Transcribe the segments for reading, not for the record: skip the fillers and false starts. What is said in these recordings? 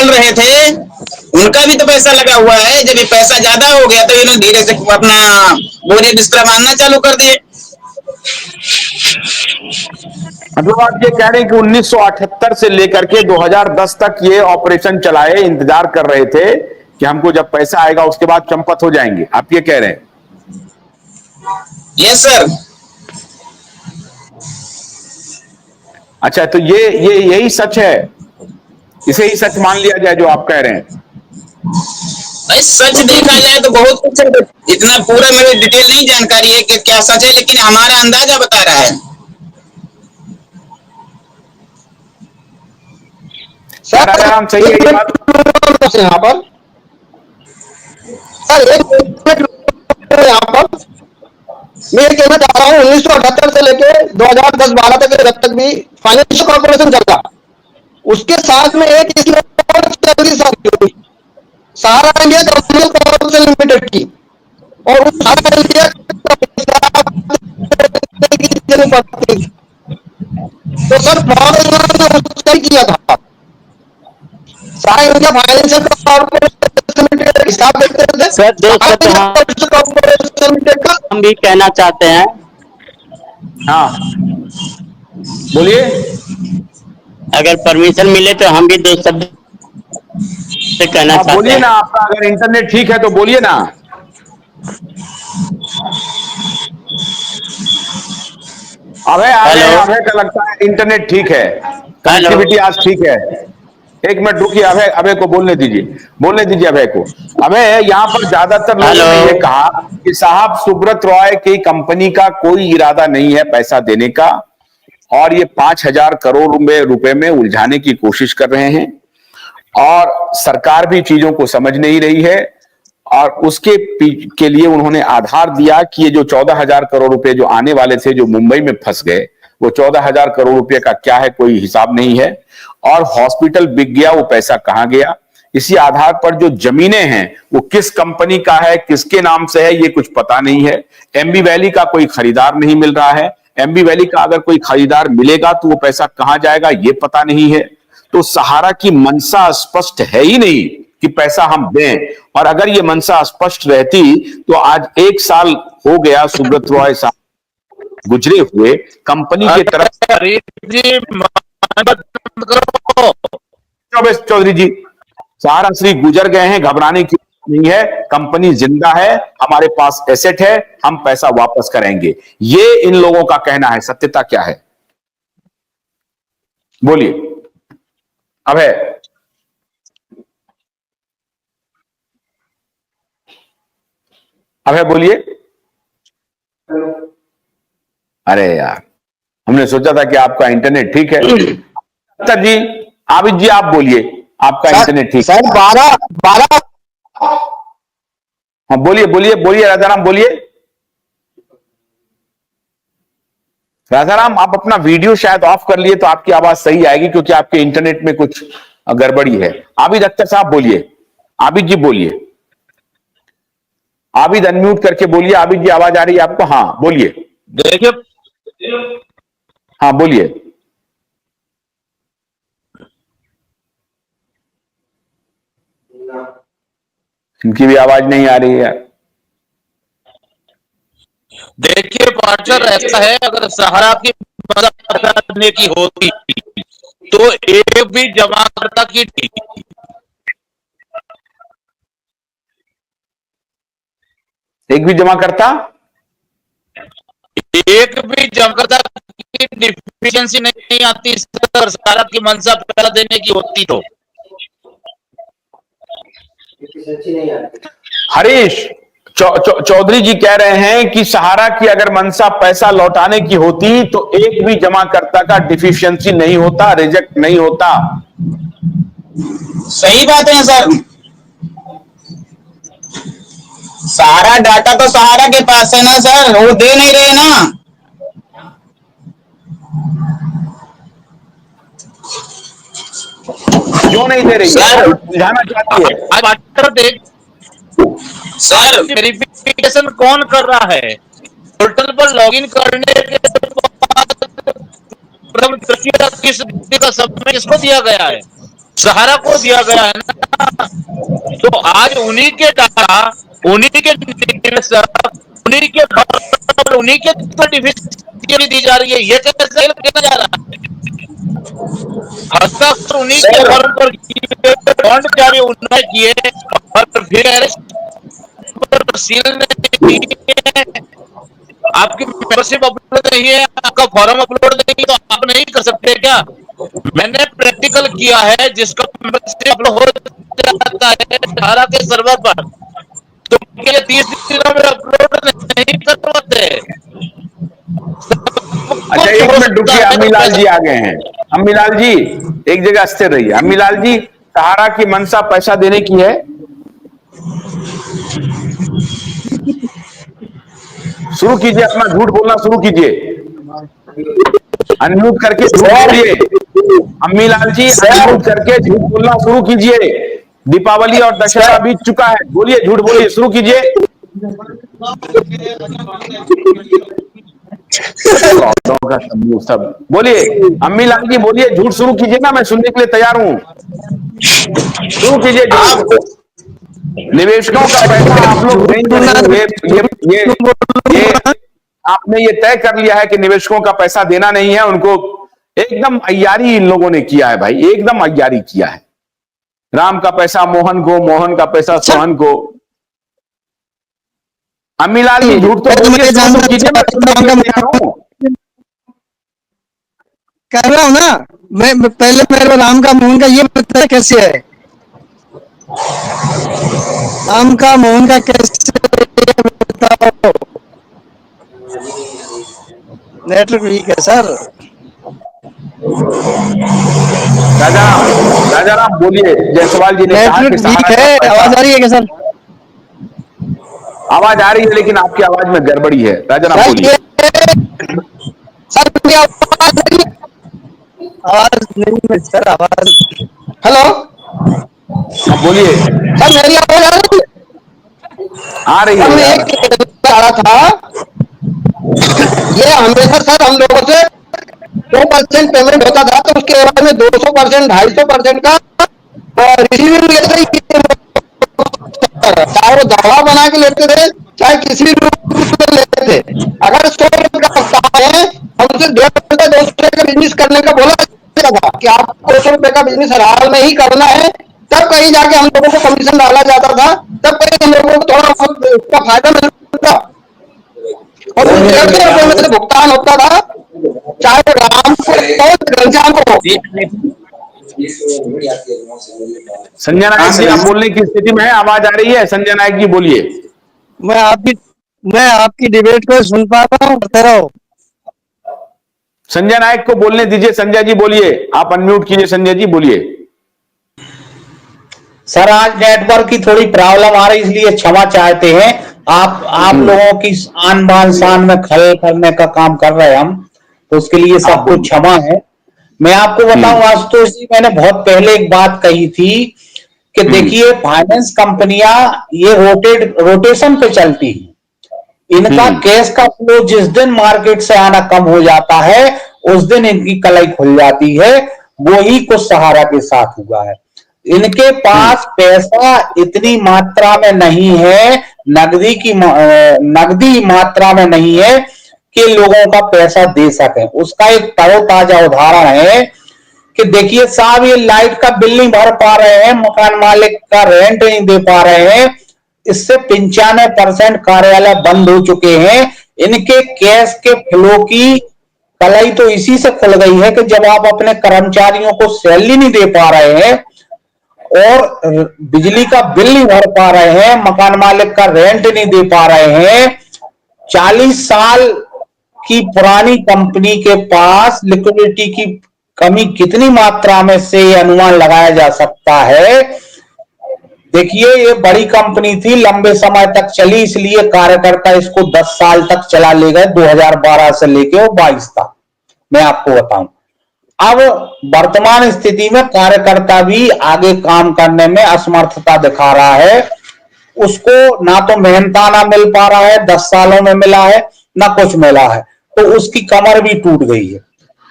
चल रहे थे उनका भी तो पैसा लगा हुआ है। जब ये पैसा ज्यादा हो गया तो इन्होंने धीरे से अपना बोरिया बिस्तरा मारना चालू कर दिए। मतलब आप ये कह रहे हैं कि 1978 से लेकर के 2010 तक ये ऑपरेशन चलाए, इंतजार कर रहे थे कि हमको जब पैसा आएगा उसके बाद चंपत हो जाएंगे, आप ये कह रहे हैं? Yes sir. अच्छा, तो ये यही सच है, इसे ही सच मान लिया जाए जो आप कह रहे हैं? भाई सच देखा जाए तो बहुत कुछ है, इतना पूरा मेरे डिटेल नहीं जानकारी है कि क्या सच है, लेकिन हमारा अंदाजा बता रहा है। सर आराम सही है ये बात यहाँ पर सर यहाँ पर मैं ये कहना चाह रहा हूँ 1978 से लेके 2010-12 तक जब तक भी फाइनेंशियल कॉर्पोरेशन चला, उसके साथ में एक सहारा इंडिया कमर्शियल कॉर्पोरेशन लिमिटेड की, और उस सहारा इंडिया तो सर फ्रॉड किया था। सहारा इंडिया फाइनेंशियल कॉर्पोरेशन लिमिटेड हिसाब देखते थे सर, दो शब्द हम भी कहना चाहते हैं। हाँ बोलिए। अगर परमिशन मिले तो हम भी दो शब्द कहना चाहते बोलिए हैं। ना, आपका अगर इंटरनेट ठीक है तो बोलिए ना। अभय का लगता है इंटरनेट ठीक है, कनेक्टिविटी आज ठीक है। एक मिनट रुकिए, अभय को बोलने दीजिए अभय को। अभय, यहाँ पर ज्यादातर लोगों ने ये कहा कि साहब सुब्रत रॉय की कंपनी का कोई इरादा नहीं है पैसा देने का, और ये 5,000 करोड़ रुपए में उलझाने की कोशिश कर रहे हैं, और सरकार भी चीजों को समझ नहीं रही है। और उसके के लिए उन्होंने आधार दिया कि ये जो 14,000 करोड़ रुपए जो आने वाले थे, जो मुंबई में फंस गए, वो 14,000 करोड़ रुपए का क्या है कोई हिसाब नहीं है, और हॉस्पिटल बिक गया, वो पैसा कहां गया। इसी आधार पर जो जमीनें हैं वो किस कंपनी का है, किसके नाम से है, ये कुछ पता नहीं है। एमबी वैली का कोई खरीदार नहीं मिल रहा है। एमबी वैली का अगर कोई खरीदार मिलेगा तो वो पैसा कहां जाएगा ये पता नहीं है। तो सहारा की मंशा स्पष्ट है ही नहीं कि पैसा हम दें, और अगर ये मंशा स्पष्ट रहती तो आज 1 साल हो गया सुब्रत रॉय साहब गुजरे हुए, कंपनी की तरफ चौधरी जी, सहारा श्री गुजर गए हैं, घबराने की नहीं है, कंपनी जिंदा है, हमारे पास एसेट है, हम पैसा वापस करेंगे, ये इन लोगों का कहना है। सत्यता क्या है बोलिए अभय बोलिए। अरे यार, हमने सोचा था कि आपका इंटरनेट ठीक है। सर जी, आबिद जी आप बोलिए, आपका इंटरनेट ठीक है? सर 12 हाँ बोलिए राजाराम बोलिए। राजाराम, आप अपना वीडियो शायद ऑफ कर लिए तो आपकी आवाज सही आएगी, क्योंकि आपके इंटरनेट में कुछ गड़बड़ी है। आबिद अख्तर साहब बोलिए, आबिद जी बोलिए, आबिद अनम्यूट करके बोलिए। आबिद जी आवाज आ रही है आपको? हाँ बोलिए। देखिए, हाँ बोलिए। इनकी भी आवाज नहीं आ रही है। देखिए पार्टनर, ऐसा है, अगर सहारा की मदद करने की होती तो एक भी जमाकर्ता की डिफिशियंसी नहीं आती अगर सहारा की मंशा पैसा देने की होती तो। हरीश चौधरी जी कह रहे हैं कि सहारा की अगर मंशा पैसा लौटाने की होती तो एक भी जमाकर्ता का डिफिशियंसी नहीं होता, रिजेक्ट नहीं होता। सही बात है सर। सारा डाटा तो सहारा के पास है ना सर, वो दे नहीं रहे ना। क्यों नहीं दे रही सर? बुझाना चाहती है सर वेरिफिकेशन कौन कर रहा है? पोर्टल पर लॉगिन करने के बाद प्रथम तृतीय किस का समय किसको दिया गया है? सहारा को दिया गया है ना। तो आज उन्हीं के डाटा, उन्हीं के निवेशक, उन्हीं के फंड, उन्हीं के बेनिफिशियरी दी जा रही है। ये कैसे किया जा रहा है? हस्ताक्षर उन्हीं के सर फॉर्म पर किए, बॉन्ड जारी उन्होंने किए और फिर सील नहीं है। आपकी मेंबरशिप अपलोड नहीं है, आपका फॉर्म अपलोड नहीं है, तो आप नहीं कर सकते क्या? मैंने प्रैक्टिकल किया है, जिसका मेंबरशिप अपलोड हो जाता है सहारा के सर्वर पर, तो 30 दिनों में अपलोड नहीं करवाते। अच्छा एक मिनट रुकिए, अम्मीलाल जी आ गए हैं। अम्मीलाल जी एक जगह स्थिर रहिए। अम्मीलाल जी, सहारा की मंशा पैसा देने की है? शुरू कीजिए, अपना झूठ बोलना शुरू कीजिए, अनम्यूट करके झूठ बोलिए। अम्मीलाल जी अनम्यूट करके झूठ बोलना शुरू कीजिए। दीपावली और दशहरा बीत चुका है, बोलिए, झूठ बोलिए, शुरू कीजिए। का सब बोलिए, अम्मीलाल जी बोलिए, झूठ शुरू कीजिए ना, मैं सुनने के लिए तैयार हूं। शुरू कीजिए झूठ। निवेशकों का पैसा आप लोग देंगे नहीं, ये आपने ये तय कर लिया है कि निवेशकों का पैसा देना नहीं है उनको। एकदम अय्यारी इन लोगों ने किया है भाई, एकदम अय्यारी किया है। राम का पैसा मोहन को, मोहन का पैसा सोहन को। अम्मीलाल जी झूठ तो बोलिए, कीजिए, मैं सुनने के लिए तैयार हूं। कह रहा हूं ना, मैं पहले मेरे राम का मोहन का ये पता कैसे है? राम का मोहन का कैसे बताओ? नेटवर्क वीक है सर। राजाराम बोलिए। जायसवाल जी ने कहा कि नेटवर्क वीक है, आवाज आ रही है क्या सर? आवाज आ रही है, लेकिन आपकी आवाज में गड़बड़ी है। राजाराम बोलिए। सर आवाज नहीं है सर, आवाज। हेलो बोलिए। सर मेरी आवाज आ रही है? आ रही है मैं यार। एक आ रहा था, ये हमेशा सर हम लोगों से 2% पेमेंट होता था, तो उसके बाद में 200%, 250% का रिसीविंग लेते ही, चाहे वो दवा बना के लेते थे, चाहे किसी भी रूप में लेते थे। अगर 100 रुपए का सप्ताह है, हमसे 200 रुपए का बिजनेस करने का बोला था कि आपको 200 रुपए का बिजनेस हर हाल में ही करना है, तब कहीं जाके हम लोगों को कमीशन डाला जाता था, तब कहीं हम लोगों को थोड़ा उसका फायदा मिलता, और उस 150 रुपए में से भुगतान होता था, चाहे राम को घनश्याम को। संजय नायक जी, आप बोलने की स्थिति में है? आवाज आ रही है? संजय नायक जी बोलिए। मैं आपकी डिबेट को सुन पा रहा हूँ, करते रहो। संजय नायक को बोलने दीजिए। संजय जी बोलिए, आप अनम्यूट कीजिए। संजय जी बोलिए। सर आज नेटवर्क की थोड़ी प्रॉब्लम आ रही, इसलिए क्षमा चाहते हैं। आप लोगों की आन बान शान में खलल करने का काम कर रहे हैं हम, तो उसके लिए सबको क्षमा है। मैं आपको बताऊं आशुतोष जी, मैंने बहुत पहले एक बात कही थी कि देखिए फाइनेंस कंपनियां ये रोटेशन पे चलती है। इनका कैश का फ्लो जिस दिन मार्केट से आना कम हो जाता है, उस दिन इनकी कलाई खुल जाती है। वो ही कुछ सहारा के साथ हुआ है। इनके पास पैसा इतनी मात्रा में नहीं है, नगदी मात्रा में नहीं है कि लोगों का पैसा दे सके। उसका एक तरोताजा उदाहरण है कि देखिए साहब, ये लाइट का बिल नहीं भर पा रहे हैं, मकान मालिक का रेंट नहीं दे पा रहे हैं, इससे 95% कार्यालय बंद हो चुके हैं। इनके कैश के फ्लो की कलाई तो इसी से खुल गई है कि जब आप अपने कर्मचारियों को सैलरी नहीं दे पा रहे हैं और बिजली का बिल नहीं भर पा रहे हैं, मकान मालिक का रेंट नहीं दे पा रहे हैं। 40 साल की पुरानी कंपनी के पास लिक्विडिटी की कमी कितनी मात्रा में से अनुमान लगाया जा सकता है। देखिए ये बड़ी कंपनी थी, लंबे समय तक चली, इसलिए कार्यकर्ता इसको 10 साल तक चला ले गए, 2012 से लेके वो 22 तक। मैं आपको बताऊं, अब वर्तमान स्थिति में कार्यकर्ता भी आगे काम करने में असमर्थता दिखा रहा है। उसको ना तो मेहनताना मिल पा रहा है, 10 सालों में मिला है, ना कुछ मिला है, तो उसकी कमर भी टूट गई है।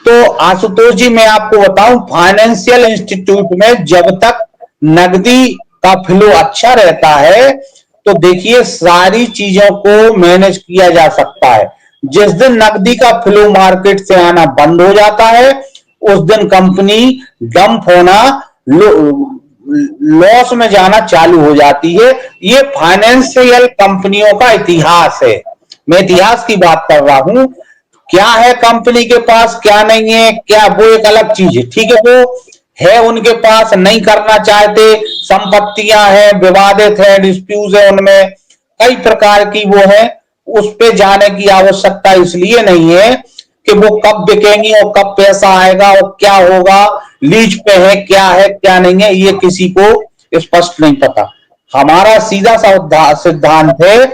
तो आशुतोष जी मैं आपको बताऊं, फाइनेंशियल इंस्टीट्यूट में जब तक नकदी का फ्लो अच्छा रहता है तो देखिए सारी चीजों को मैनेज किया जा सकता है। जिस दिन नकदी का फ्लो मार्केट से आना बंद हो जाता है उस दिन कंपनी डंप होना, लॉस में जाना चालू हो जाती है। ये फाइनेंशियल कंपनियों का इतिहास है। मैं इतिहास की बात कर रहा हूं। क्या है कंपनी के पास, क्या नहीं है, क्या वो एक अलग चीज है, ठीक है, वो है उनके पास, नहीं करना चाहते, संपत्तियां हैं, विवादित है, डिस्प्यूट है, उनमें कई प्रकार की वो है, उस पे जाने की आवश्यकता इसलिए नहीं है कि वो कब बिकेंगी और कब पैसा आएगा और क्या होगा, लीज पे है, क्या नहीं है, ये किसी को स्पष्ट नहीं पता। हमारा सीधा सा सिद्धांत है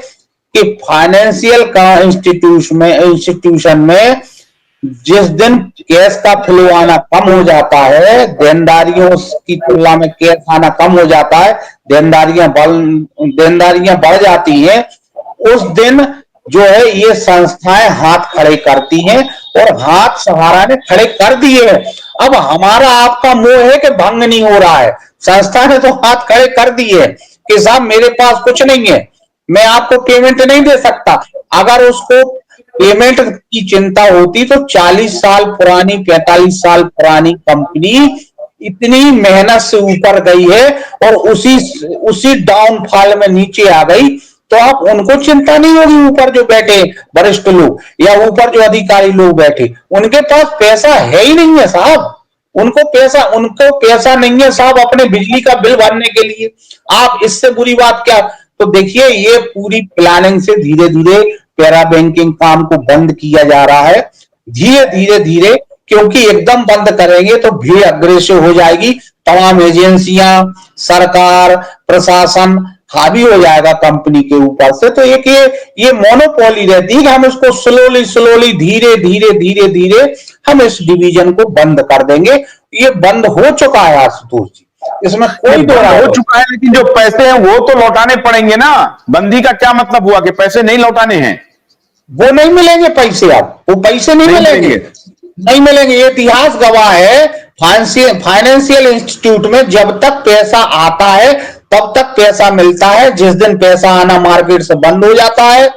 कि फाइनेंशियल का इंस्टीट्यूशन में जिस दिन कैश का फ्लो आना कम हो जाता है, देनदारियों की तुलना में कैश आना कम हो जाता है, देनदारियां बढ़ जाती हैं, उस दिन जो है ये संस्थाएं हाथ खड़े करती हैं और हाथ सहारा ने खड़े कर दिए हैं। अब हमारा आपका मोह है कि भंग नहीं हो रहा है, संस्था ने तो हाथ खड़े कर दिए कि साहब मेरे पास कुछ नहीं है, मैं आपको पेमेंट नहीं दे सकता। अगर उसको पेमेंट की चिंता होती तो 40 साल पुरानी, 45 साल पुरानी कंपनी इतनी मेहनत से ऊपर गई है और उसी डाउनफॉल में नीचे आ गई, तो आप उनको चिंता नहीं होगी। ऊपर जो बैठे वरिष्ठ लोग या ऊपर जो अधिकारी लोग बैठे, उनके पास पैसा है ही नहीं है साहब, उनको पैसा नहीं है साहब अपने बिजली का बिल भरने के लिए। आप इससे बुरी बात क्या। तो देखिए ये पूरी प्लानिंग से धीरे धीरे पैरा बैंकिंग काम को बंद किया जा रहा है, धीरे धीरे, क्योंकि एकदम बंद करेंगे तो भीड़ अग्रेसिव हो जाएगी, तमाम एजेंसियां, सरकार, प्रशासन हावी हो जाएगा कंपनी के ऊपर से। तो एक ये मोनोपोली रहती है कि हम इसको स्लोली धीरे हम इस डिवीजन को बंद कर देंगे। ये बंद हो चुका है आशुतोष जी, इसमें कोई दो हो चुका है, लेकिन जो पैसे हैं वो तो लौटाने पड़ेंगे ना। बंदी का क्या मतलब हुआ कि पैसे नहीं लौटाने हैं? वो नहीं मिलेंगे पैसे, अब वो पैसे नहीं मिलेंगे। ये इतिहास गवाह है। फाइनेंशियल इंस्टीट्यूट में जब तक पैसा आता है तब तक पैसा मिलता है, जिस दिन पैसा आना मार्केट से बंद हो जाता है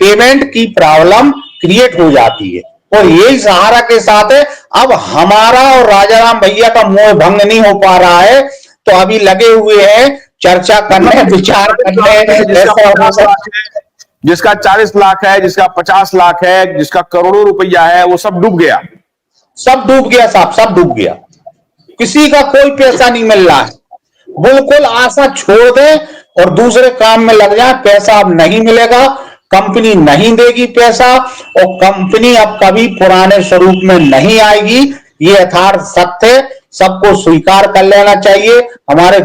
पेमेंट की प्रॉब्लम क्रिएट हो जाती है। और यही सहारा के साथ है। अब हमारा और राजाराम भैया का मोह भंग नहीं हो पा रहा है, तो अभी लगे हुए हैं चर्चा करने, विचार करने। जिसका 40 लाख है, जिसका 50 लाख है, जिसका करोड़ों रुपया है, वो सब डूब गया साहब, सब डूब गया। किसी का कोई पैसा नहीं मिल रहा है। बिल्कुल आशा छोड़ दे और दूसरे काम में लग जाए। पैसा अब नहीं मिलेगा, कंपनी नहीं देगी पैसा, और कंपनी अब कभी पुराने स्वरूप में नहीं आएगी। ये यथार्थ सत्य सबको स्वीकार कर लेना चाहिए। हमारे